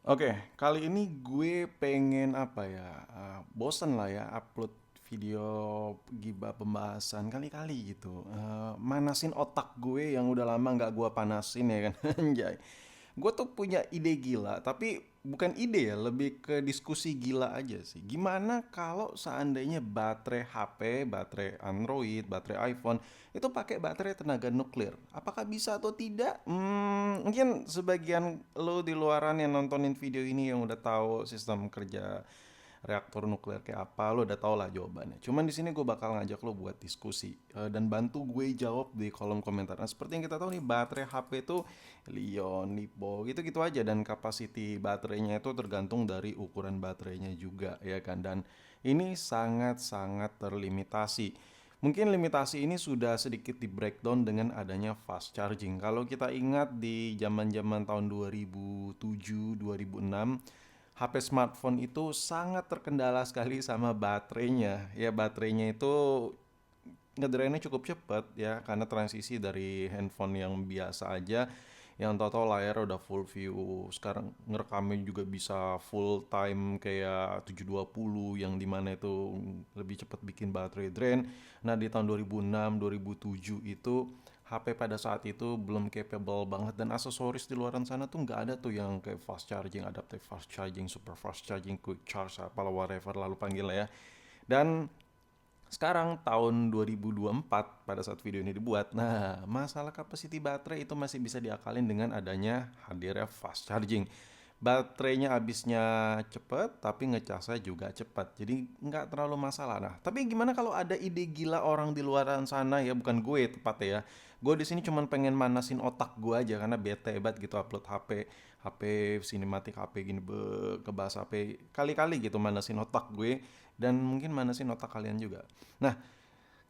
Oke, kali ini gue pengen apa ya? Bosen lah ya upload video gibah pembahasan kali-kali gitu. Manasin otak gue yang udah lama nggak gue panasin ya kan. Anjay. Gue tuh punya ide gila, tapi bukan ide ya, lebih ke diskusi gila aja sih. Gimana kalau seandainya baterai HP, baterai Android, baterai iPhone itu pakai baterai tenaga nuklir? Apakah bisa atau tidak? Mungkin sebagian lo di luaran yang nontonin video ini yang udah tahu sistem kerja reaktor nuklir kayak apa, lo udah tau lah jawabannya. Cuman di sini gue bakal ngajak lo buat diskusi dan bantu gue jawab di kolom komentar. Nah, seperti yang kita tahu nih, baterai HP itu Lion, Lipo, gitu-gitu aja, dan kapasiti baterainya itu tergantung dari ukuran baterainya juga ya kan. Dan ini sangat-sangat terlimitasi. Mungkin limitasi ini sudah sedikit di breakdown dengan adanya fast charging. Kalau kita ingat di zaman-zaman tahun 2007, 2006, HP smartphone itu sangat terkendala sekali sama baterainya. Ya, baterainya itu ngedrainnya cukup cepat ya, karena transisi dari handphone yang biasa aja yang tahu-tahu layar udah full view, sekarang ngerekamnya juga bisa full time kayak 720 yang dimana itu lebih cepat bikin baterai drain. Nah, di tahun 2006 2007 itu HP pada saat itu belum capable banget, dan aksesoris di luaran sana tuh nggak ada tuh yang kayak fast charging, adaptive fast charging, super fast charging, quick charge, apalah whatever lalu panggil lah ya. Dan sekarang tahun 2024 pada saat video ini dibuat, nah masalah capacity baterai itu masih bisa diakalin dengan adanya hadirnya fast charging. Baterainya habisnya cepet, tapi ngecasnya juga cepat. Jadi nggak terlalu masalah. Nah, tapi gimana kalau ada ide gila orang di luaran sana ya, bukan gue tepatnya ya. Gue di sini cuman pengen manasin otak gue aja karena bete hebat gitu upload HP sinematik HP gini kebahas HP kali-kali gitu, manasin otak gue dan mungkin manasin otak kalian juga. Nah,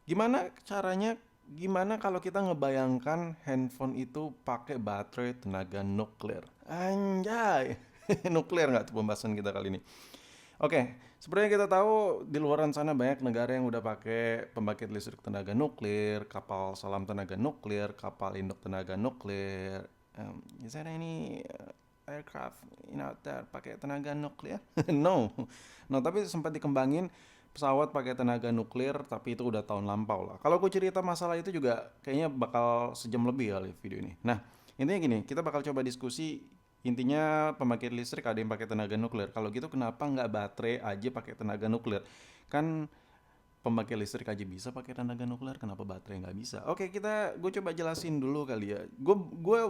gimana caranya? Gimana kalau kita ngebayangkan handphone itu pakai baterai tenaga nuklir? Anjay, nuklir nggak tuh pembahasan kita kali ini? Oke, seperti yang kita tahu di luaran sana banyak negara yang udah pakai pembangkit listrik tenaga nuklir, kapal selam tenaga nuklir, kapal induk tenaga nuklir. Is there any aircraft out there pakai tenaga nuklir? No, no. Tapi sempat dikembangin pesawat pakai tenaga nuklir, tapi itu udah tahun lampau lah. Kalau aku cerita masalah itu juga kayaknya bakal sejam lebih kali video ini. Nah, intinya gini, kita bakal coba diskusi. Intinya pembangkit listrik ada yang pakai tenaga nuklir. Kalau gitu kenapa nggak baterai aja pakai tenaga nuklir? Kan pembangkit listrik aja bisa pakai tenaga nuklir, kenapa baterai nggak bisa? Oke, gue coba jelasin dulu kali ya. Gue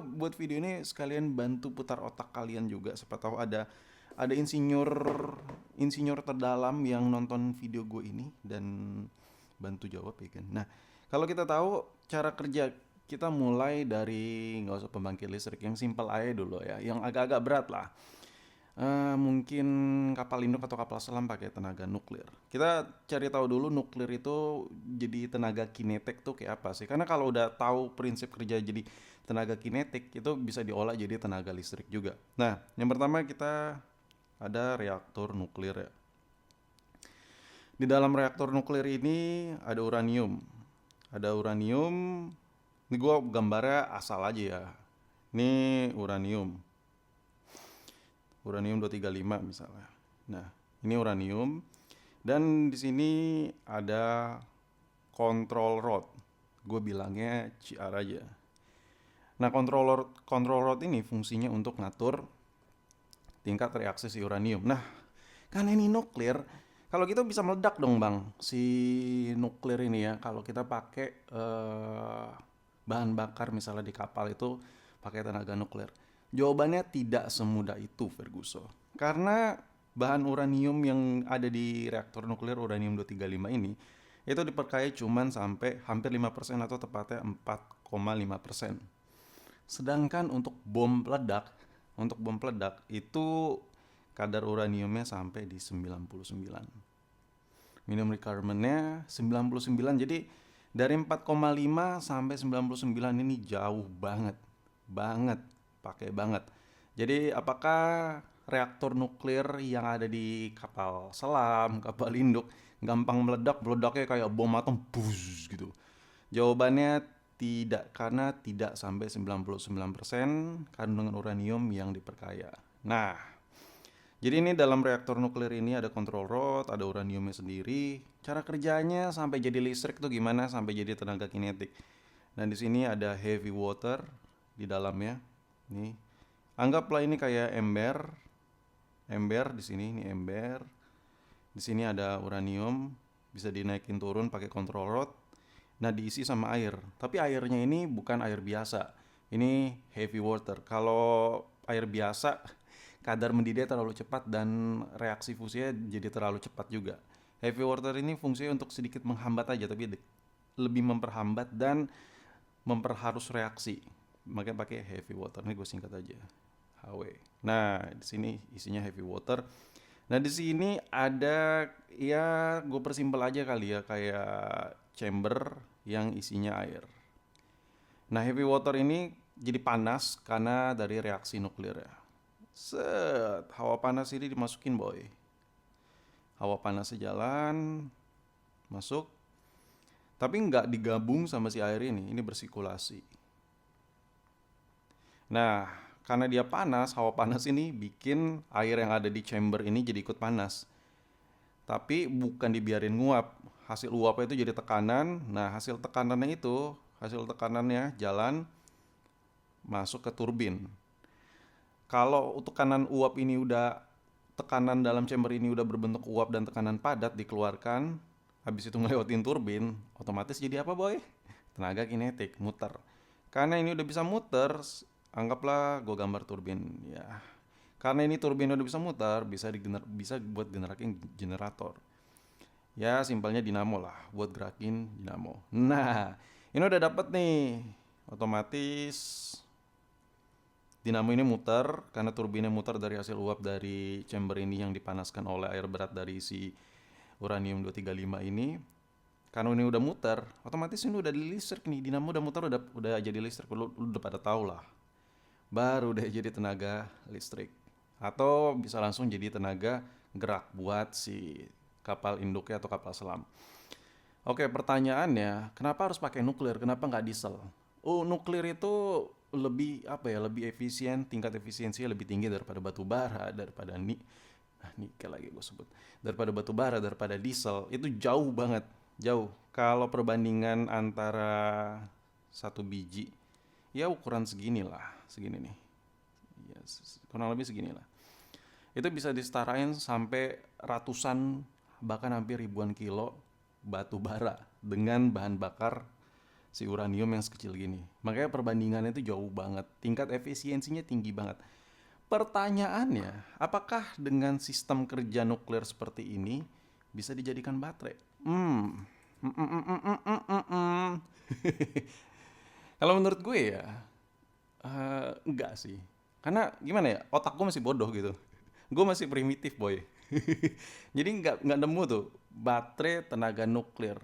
buat video ini sekalian bantu putar otak kalian juga. Siapa tahu ada insinyur insinyur terdalam yang nonton video gue ini dan bantu jawab ya kan. Nah, kalau kita tahu cara kerja, kita mulai dari nggak usah pembangkit listrik, yang simpel aja dulu ya, yang agak-agak berat lah. Mungkin kapal induk atau kapal selam pakai tenaga nuklir. Kita cari tahu dulu nuklir itu jadi tenaga kinetik tuh kayak apa sih? Karena kalau udah tahu prinsip kerja jadi tenaga kinetik itu bisa diolah jadi tenaga listrik juga. Nah, yang pertama kita ada reaktor nuklir ya. Di dalam reaktor nuklir ini ada uranium. Ada uranium. Ini gue gambarnya asal aja ya. Ini uranium. Uranium 235 misalnya. Nah, ini uranium, dan di sini ada control rod. Gue bilangnya CR aja. Nah, control rod ini fungsinya untuk ngatur tingkat reaksi si uranium. Nah, karena ini nuklir, kalau gitu bisa meledak dong bang si nuklir ini ya. Kalau kita pakai bahan bakar misalnya di kapal itu pakai tenaga nuklir. Jawabannya tidak semudah itu, Ferguson. Karena bahan uranium yang ada di reaktor nuklir uranium 235 ini itu diperkaya cuman sampai hampir 5% atau tepatnya 4,5%. Sedangkan untuk bom peledak itu kadar uraniumnya sampai di 99. Minimum requirement-nya 99. Jadi dari 4,5 sampai 99 ini jauh banget. Banget, pakai banget. Jadi apakah reaktor nuklir yang ada di kapal selam, kapal induk gampang meledak, meledaknya kayak bom atom bus gitu? Jawabannya tidak, karena tidak sampai 99% kandungan uranium yang diperkaya. Nah, Jadi ini dalam reaktor nuklir ini ada control rod, ada uraniumnya sendiri. Cara kerjanya sampai jadi listrik tuh gimana? Sampai jadi tenaga kinetik. Nah, di sini ada heavy water di dalamnya. Nih, anggaplah ini kayak ember. Ember di sini, ini ember. Di sini ada uranium, bisa dinaikin turun pakai control rod. Nah, diisi sama air. Tapi airnya ini bukan air biasa. Ini heavy water. Kalau air biasa, kadar mendidih terlalu cepat dan reaksi fusinya jadi terlalu cepat juga. Heavy water ini fungsinya untuk sedikit menghambat aja, tapi lebih memperhambat dan memperharus reaksi. Makanya pakai heavy water. Ini gue singkat aja. HW. Nah, di sini isinya heavy water. Nah, di sini ada, ya gue persimpel aja kali ya, kayak chamber yang isinya air. Nah, heavy water ini jadi panas karena dari reaksi nuklir ya. Set, hawa panas ini dimasukin boy. Hawa panasnya jalan, masuk. Tapi nggak digabung sama si air ini bersirkulasi. Nah, karena dia panas, hawa panas ini bikin air yang ada di chamber ini jadi ikut panas. Tapi bukan dibiarin nguap. Hasil uapnya itu jadi tekanan. Nah, hasil tekanannya jalan masuk ke turbin. Kalau tekanan uap ini udah tekanan dalam chamber ini udah berbentuk uap dan tekanan padat dikeluarkan, habis itu ngelewatin turbin, otomatis jadi apa boy? Tenaga kinetik, muter. Karena ini udah bisa muter, anggaplah gue gambar turbin ya. Karena ini turbin udah bisa muter, bisa buat gerakin generator. Ya simpelnya dinamo lah, buat gerakin dinamo. Nah, ini udah dapet nih. Otomatis dinamo ini muter karena turbinnya muter dari hasil uap dari chamber ini yang dipanaskan oleh air berat dari si uranium 235 ini. Karena ini udah muter, otomatis ini udah di listrik nih. Dinamo udah muter, udah jadi listrik. Lu udah pada tahu lah. Baru deh jadi tenaga listrik. Atau bisa langsung jadi tenaga gerak buat si kapal induknya atau kapal selam. Oke, pertanyaannya, kenapa harus pakai nuklir? Kenapa nggak diesel? Oh, nuklir itu lebih apa ya? Lebih efisien, tingkat efisiensinya lebih tinggi daripada batu bara, daripada nikel lagi gue sebut. Daripada batu bara, daripada diesel. Itu jauh banget, jauh. Kalau perbandingan antara satu biji, ya ukuran segini lah, segini nih. Ya, kurang lebih segini lah. Itu bisa disetarain sampai ratusan bahkan hampir ribuan kilo batu bara dengan bahan bakar si uranium yang sekecil gini. Makanya perbandingannya itu jauh banget. Tingkat efisiensinya tinggi banget. Pertanyaannya, apakah dengan sistem kerja nuklir seperti ini bisa dijadikan baterai? Kalau menurut gue ya, enggak sih. Karena gimana ya, otak gue masih bodoh gitu. Gue masih primitif boy. Jadi nggak nemu tuh baterai tenaga nuklir.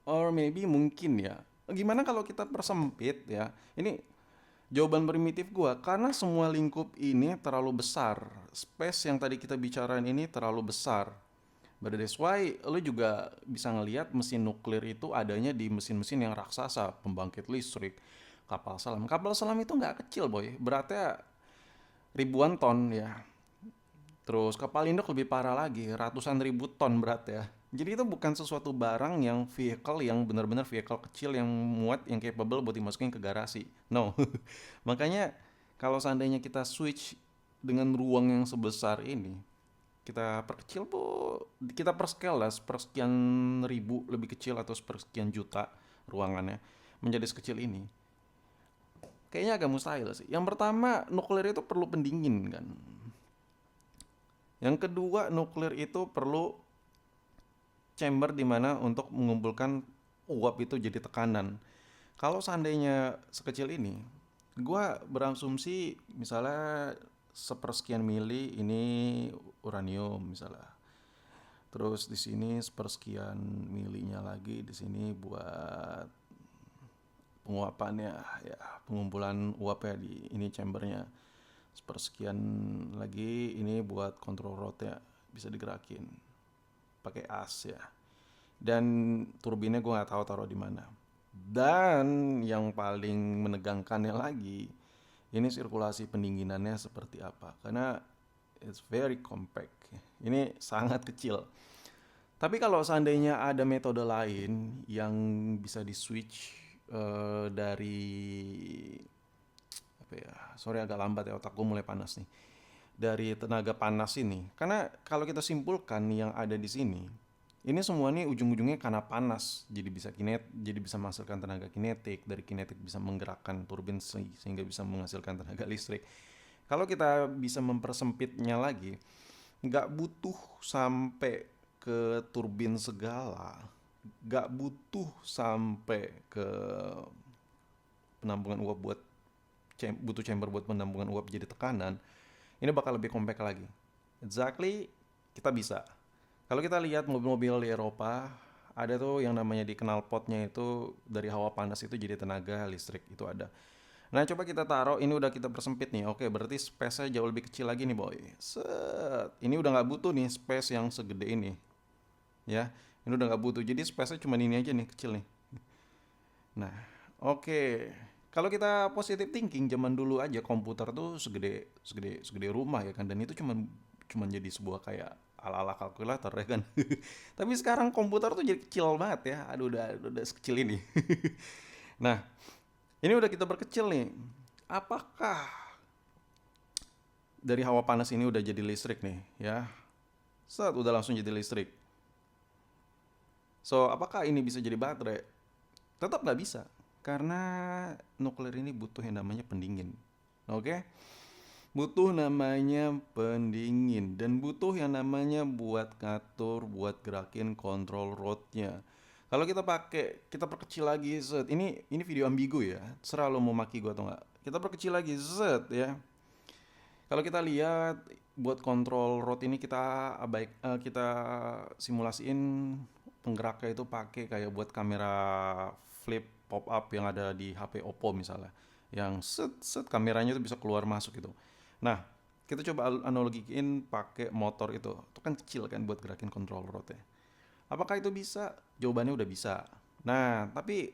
Or maybe mungkin ya. Gimana kalau kita persempit ya? Ini jawaban primitif gua karena semua lingkup ini terlalu besar. Space yang tadi kita bicarain ini terlalu besar. But that's why lu juga bisa ngelihat mesin nuklir itu adanya di mesin-mesin yang raksasa, pembangkit listrik, kapal selam. Kapal selam itu nggak kecil boy, beratnya ribuan ton ya. Terus kapal induk lebih parah lagi, ratusan ribu ton berat ya. Jadi itu bukan sesuatu barang yang vehicle yang benar-benar vehicle kecil yang muat yang capable buat dimasukin ke garasi. No. Makanya kalau seandainya kita switch dengan ruang yang sebesar ini, kita perkecil bu, kita perscale lah, sepersekian ribu lebih kecil atau sepersekian juta ruangannya menjadi sekecil ini. Kayaknya agak mustahil sih. Yang pertama, nuklir itu perlu pendingin kan. Yang kedua, nuklir itu perlu chamber di mana untuk mengumpulkan uap itu jadi tekanan. Kalau seandainya sekecil ini, gua berasumsi misalnya sepersekian mili ini uranium misalnya. Terus di sini sepersekian milinya lagi di sini buat penguapannya ya, pengumpulan uapnya di ini chambernya. Sepersekian lagi ini buat kontrol rotnya bisa digerakin pakai as ya. Dan turbinnya gue nggak tahu taruh di mana. Dan yang paling menegangkannya lagi, ini sirkulasi pendinginannya seperti apa? Karena It's very compact. Ini sangat kecil. Tapi kalau seandainya ada metode lain yang bisa di switch dari apa ya? Sorry agak lambat ya, otakku mulai panas nih. Dari tenaga panas ini. Karena kalau kita simpulkan yang ada di sini, ini semua nih ujung-ujungnya karena panas. Jadi bisa menghasilkan tenaga kinetik, dari kinetik bisa menggerakkan turbin sehingga bisa menghasilkan tenaga listrik. Kalau kita bisa mempersempitnya lagi, nggak butuh sampai ke turbin segala, nggak butuh sampai ke penampungan uap butuh chamber buat penampungan uap jadi tekanan. Ini bakal lebih compact lagi. Exactly, kita bisa. Kalau kita lihat mobil-mobil di Eropa, ada tuh yang namanya di knalpotnya itu dari hawa panas itu jadi tenaga listrik, itu ada. Nah, coba kita taruh, ini udah kita persempit nih. Oke, berarti space-nya jauh lebih kecil lagi nih, boy. Set. Ini udah nggak butuh nih space yang segede ini. Ya, ini udah nggak butuh. Jadi space-nya cuma ini aja nih, kecil nih. Nah, oke. Kalau kita positive thinking, zaman dulu aja komputer tuh segede rumah ya kan, dan itu cuman jadi sebuah kayak ala-ala kalkulator ya kan. Tapi sekarang komputer tuh jadi kecil banget ya. Aduh, udah sekecil ini. Nah, ini udah kita perkecil nih. Apakah dari hawa panas ini udah jadi listrik nih ya? Set, udah langsung jadi listrik. So, apakah ini bisa jadi baterai? Tetap nggak bisa. Karena nuklir ini butuh yang namanya pendingin. Oke? Butuh namanya pendingin. Dan butuh yang namanya buat ngatur, buat gerakin kontrol rodnya. Kalau kita perkecil lagi, set. Ini video ambigu ya. Serah lo mau maki gue atau nggak. Kita perkecil lagi, set ya. Kalau kita lihat buat kontrol rod ini kita simulasiin penggeraknya itu pakai kayak buat kamera flip pop up yang ada di HP Oppo misalnya, yang set kameranya itu bisa keluar masuk gitu. Nah, kita coba analogiin pakai motor itu kan kecil kan buat gerakin kontrol rodnya. Apakah itu bisa? Jawabannya udah bisa. Nah, tapi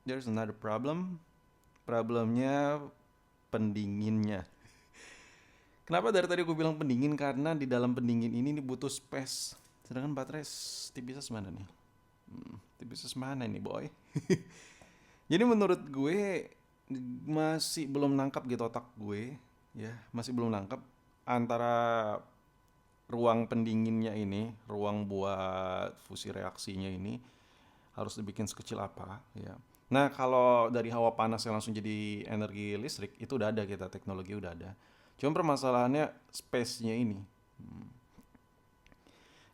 there's another problem. Problemnya pendinginnya. Kenapa dari tadi gue bilang pendingin? Karena di dalam pendingin ini butuh space. Sedangkan baterai tipisnya semana nih? Tipisnya semana nih, boy? Jadi menurut gue masih belum nangkap gitu otak gue, ya masih belum nangkap antara ruang pendinginnya ini, ruang buat fusi reaksinya ini harus dibikin sekecil apa, ya. Nah, kalau dari hawa panas yang langsung jadi energi listrik itu udah ada, kita teknologi udah ada. Cuma permasalahannya space-nya ini.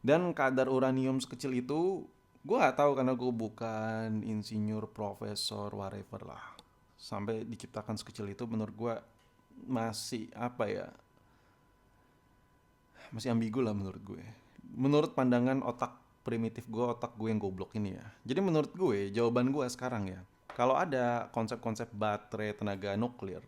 Dan kadar uranium sekecil itu gue gak tahu karena gue bukan insinyur, profesor, whatever lah. Sampai diciptakan sekecil itu menurut gue masih apa ya, masih ambigu lah menurut gue. Menurut pandangan otak primitif gue, otak gue yang goblok ini ya. Jadi menurut gue jawaban gue sekarang ya, kalau ada konsep-konsep baterai tenaga nuklir,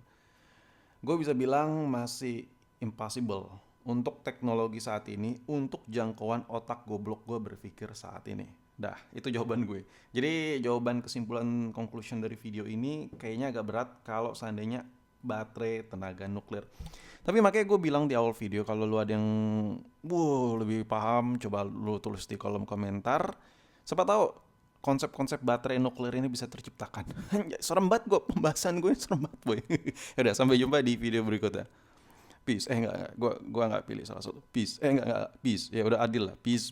gue bisa bilang masih impossible untuk teknologi saat ini, untuk jangkauan otak goblok gue berpikir saat ini. Dah, itu jawaban gue. Jadi jawaban kesimpulan conclusion dari video ini kayaknya agak berat kalau seandainya baterai tenaga nuklir. Tapi makanya gue bilang di awal video, kalau lu ada yang lebih paham, coba lu tulis di kolom komentar. Siapa tahu konsep-konsep baterai nuklir ini bisa terciptakan. Serem banget gue, pembahasan gue serem banget boy. Yaudah, sampai jumpa di video berikutnya. Peace. Enggak. Gua enggak pilih salah satu. Peace. Enggak. Peace. Ya udah adil lah. Peace.